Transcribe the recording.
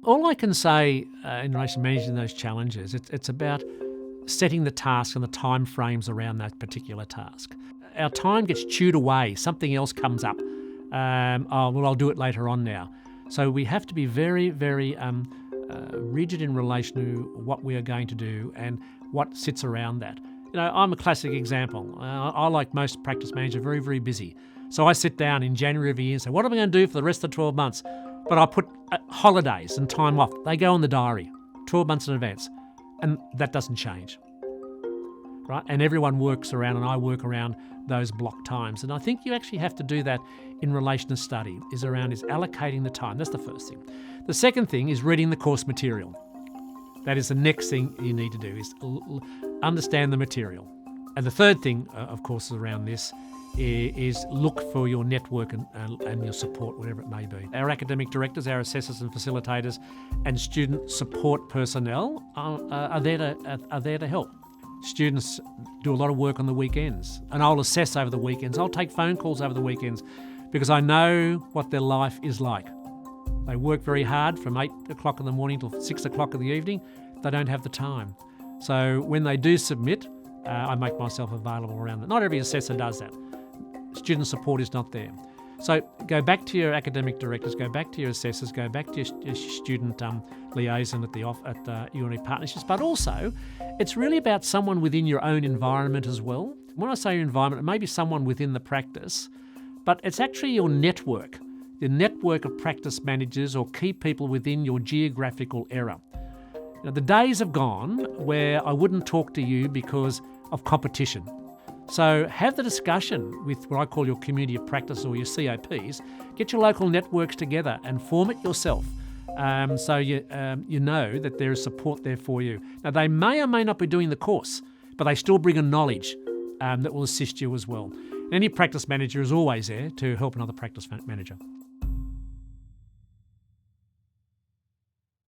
all I can say in relation to managing those challenges, it's about setting the task and the time frames around that particular task. Our time gets chewed away. Something else comes up. I'll do it later on now. So we have to be very, very rigid in relation to what we are going to do and what sits around that. I'm a classic example. I, like most practice managers, are very, very busy. So I sit down in January of the year and say, what am I going to do for the rest of the 12 months? But I put holidays and time off. They go on the diary 12 months in advance. And that doesn't change. Right? And everyone works around, and I work around those block times. And I think you actually have to do that in relation to study, is allocating the time. That's the first thing. The second thing is reading the course material. That is the next thing you need to do, is understand the material. And the third thing, of course, around this is look for your network and your support, whatever it may be. Our academic directors, our assessors and facilitators, and student support personnel are there to help. Students do a lot of work on the weekends, and I'll assess over the weekends. I'll take phone calls over the weekends because I know what their life is like. They work very hard from 8 o'clock in the morning till 6 o'clock in the evening. They don't have the time. So when they do submit, I make myself available around that. Not every assessor does that. Student support is not there. So go back to your academic directors, go back to your assessors, go back to your student liaison at the UNEP partnerships. But also, it's really about someone within your own environment as well. When I say your environment, it may be someone within the practice, but it's actually your network of practice managers or key people within your geographical area. The days have gone where I wouldn't talk to you because of competition. So have the discussion with what I call your community of practice or your COPs. Get your local networks together and form it yourself, so you know that there is support there for you. Now, they may or may not be doing the course, but they still bring a knowledge that will assist you as well. Any practice manager is always there to help another practice manager.